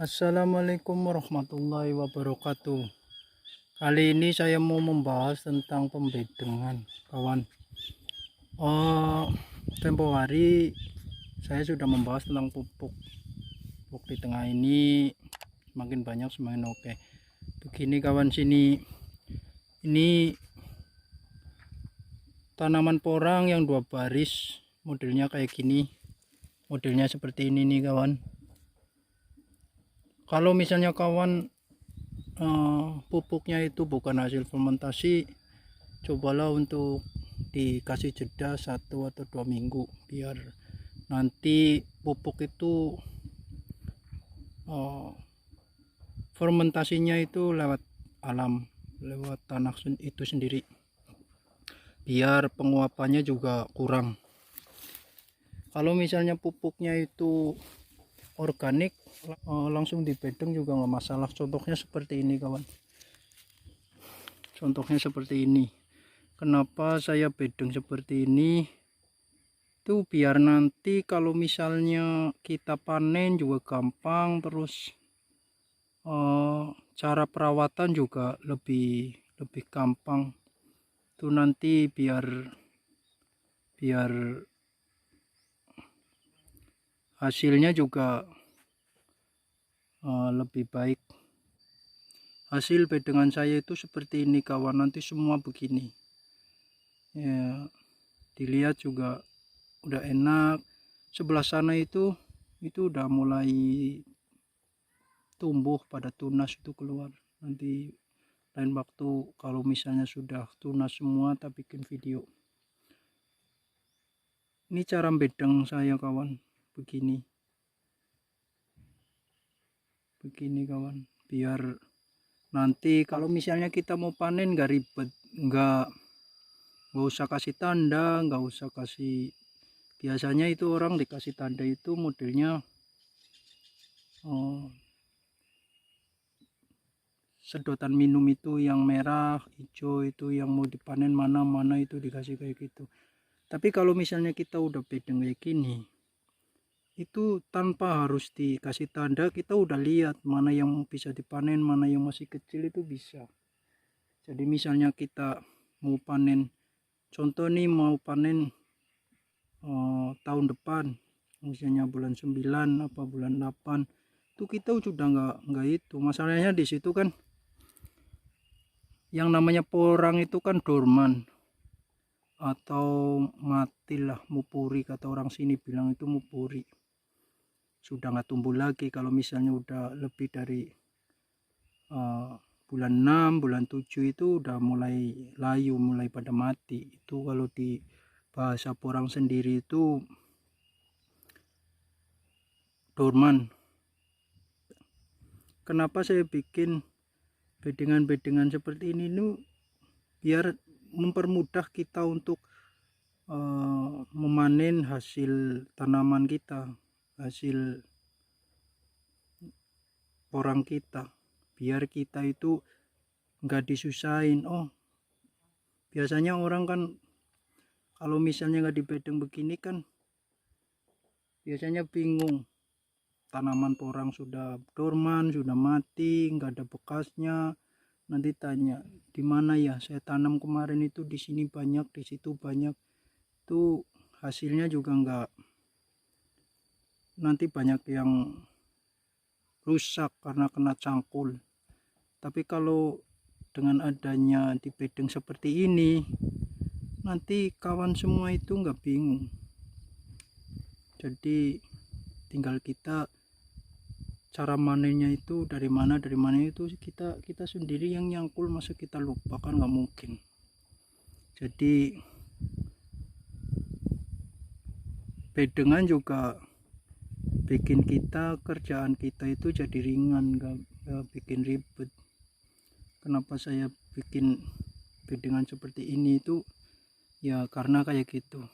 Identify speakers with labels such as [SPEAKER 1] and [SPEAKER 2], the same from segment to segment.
[SPEAKER 1] Assalamualaikum warahmatullahi wabarakatuh. Kali ini saya mau membahas tentang pembedengan, kawan. Oh, tempo hari saya sudah membahas tentang pupuk. Pupuk di tengah ini semakin banyak semakin oke. Begini kawan, sini ini tanaman porang yang 2 baris, modelnya kayak gini. Modelnya seperti ini nih kawan. Kalau misalnya kawan pupuknya itu bukan hasil fermentasi, cobalah untuk dikasih jeda 1 atau 2 minggu biar nanti pupuk itu fermentasinya itu lewat alam, lewat tanah itu sendiri, biar penguapannya juga kurang. Kalau misalnya pupuknya itu organik, langsung dibedeng juga nggak masalah. Contohnya seperti ini kawan, contohnya seperti ini. Kenapa saya bedeng seperti ini? Itu biar nanti kalau misalnya kita panen juga gampang, terus cara perawatan juga lebih gampang. Itu nanti biar hasilnya juga lebih baik. Hasil bedengan saya itu seperti ini kawan, nanti semua begini ya, dilihat juga udah enak. Sebelah sana itu udah mulai tumbuh pada tunas, itu keluar. Nanti lain waktu kalau misalnya sudah tunas semua tak bikin video. Ini cara bedeng saya kawan, begini kawan, biar nanti kalau misalnya kita mau panen nggak ribet, nggak usah kasih tanda, nggak usah kasih. Biasanya itu orang dikasih tanda itu modelnya sedotan minum itu yang merah, hijau, itu yang mau dipanen mana itu dikasih kayak gitu. Tapi kalau misalnya kita udah bedeng kayak gini, itu tanpa harus dikasih tanda, kita udah lihat mana yang bisa dipanen, mana yang masih kecil, itu bisa. Jadi misalnya kita mau panen, contoh nih mau panen tahun depan, misalnya bulan 9 apa bulan 8, itu kita sudah nggak itu. Masalahnya di situ kan yang namanya porang itu kan dorman atau mati lah, mupuri, kata orang sini bilang itu mupuri, sudah nggak tumbuh lagi. Kalau misalnya udah lebih dari bulan 6, bulan 7 itu udah mulai layu, mulai pada mati. Itu kalau di bahasa porang sendiri itu dorman. Kenapa saya bikin bedengan-bedengan seperti ini biar mempermudah kita untuk memanen hasil tanaman kita, hasil porang kita, biar kita itu nggak disusahin. Biasanya orang kan kalau misalnya nggak dibedeng begini kan biasanya bingung, tanaman porang sudah dorman, sudah mati, nggak ada bekasnya. Nanti tanya, di mana ya saya tanam kemarin itu, di sini banyak, di situ banyak. Itu hasilnya juga nggak, nanti banyak yang rusak karena kena cangkul. Tapi kalau dengan adanya di bedeng seperti ini, nanti kawan semua itu nggak bingung. Jadi tinggal kita cara manennya itu dari mana itu kita sendiri yang nyangkul, masa kita lupa, kan nggak mungkin. Jadi bedengan juga bikin kerjaan kita itu jadi ringan, nggak bikin ribet. Kenapa saya bikin bedengan seperti ini itu ya karena kayak gitu.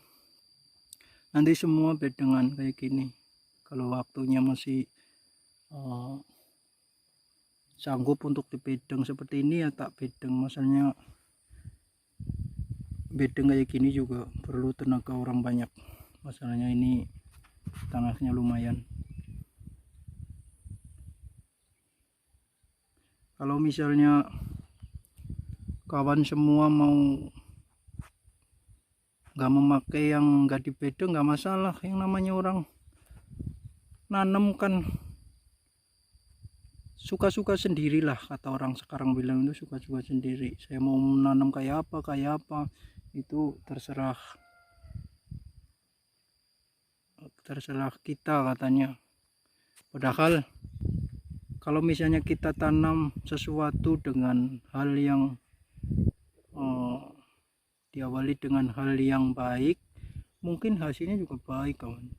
[SPEAKER 1] Nanti semua bedengan kayak gini, kalau waktunya masih sanggup untuk dibedeng seperti ini ya tak bedeng. Masalahnya bedeng kayak gini juga perlu tenaga orang banyak. Masalahnya ini tanahnya lumayan. Kalau misalnya kawan semua mau nggak memakai yang nggak dibedeng, nggak masalah. Yang namanya orang nanam kan suka-suka sendirilah, kata orang sekarang bilang itu suka-suka sendiri. Saya mau menanam kayak apa itu terserah kita katanya. Padahal kalau misalnya kita tanam sesuatu dengan hal yang diawali dengan hal yang baik, mungkin hasilnya juga baik kawan.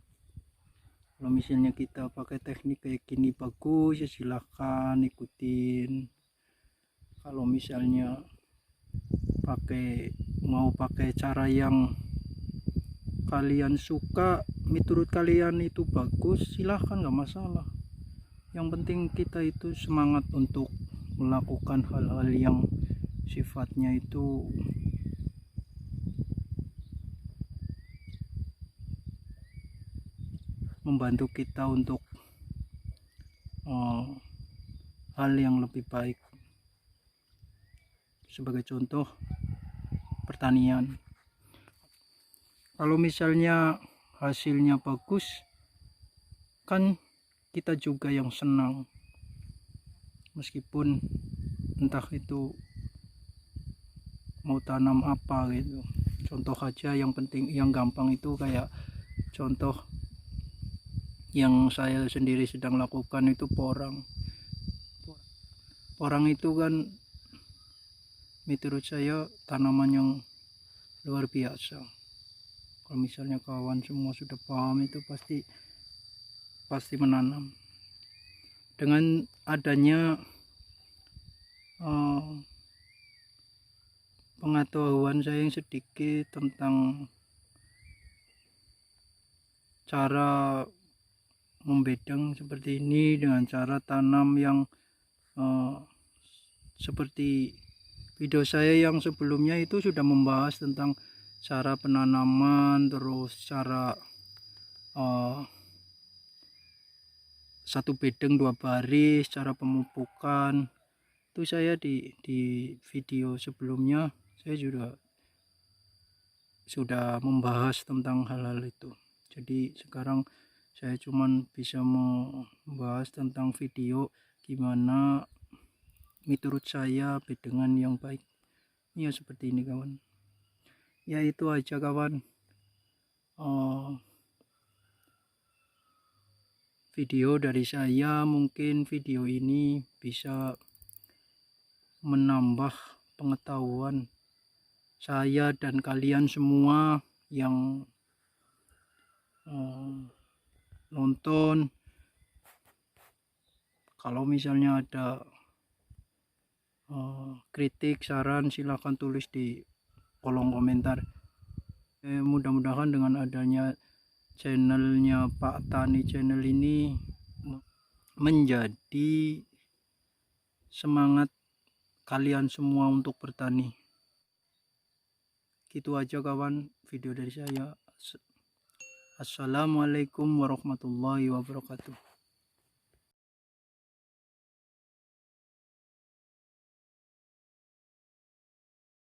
[SPEAKER 1] Kalau misalnya kita pakai teknik kayak gini bagus, ya silahkan ikutin. Kalau misalnya mau pakai cara yang kalian suka, menurut kalian itu bagus, silahkan, nggak masalah. Yang penting kita itu semangat untuk melakukan hal-hal yang sifatnya itu membantu kita untuk hal yang lebih baik. Sebagai contoh pertanian, kalau misalnya hasilnya bagus kan kita juga yang senang, meskipun entah itu mau tanam apa gitu. Contoh aja yang penting, yang gampang itu kayak contoh yang saya sendiri sedang lakukan itu porang itu kan menurut saya tanaman yang luar biasa. Kalau misalnya kawan semua sudah paham itu pasti menanam. Dengan adanya pengetahuan saya yang sedikit tentang cara membedeng seperti ini dengan cara tanam yang seperti video saya yang sebelumnya itu sudah membahas tentang cara penanaman, terus cara satu bedeng 2 baris, cara pemupukan. Itu saya di video sebelumnya saya juga sudah membahas tentang hal-hal itu. Jadi sekarang saya cuman bisa membahas tentang video gimana menurut saya bedengan yang baik. Ya seperti ini kawan. Ya itu aja kawan. Video dari saya, mungkin video ini bisa menambah pengetahuan saya dan kalian semua yang nonton. Kalau misalnya ada kritik, saran, silahkan tulis di kolom komentar. Mudah-mudahan dengan adanya channelnya Pak Tani Channel ini menjadi semangat kalian semua untuk bertani. Gitu aja kawan video dari saya. Assalamualaikum warahmatullahi wabarakatuh.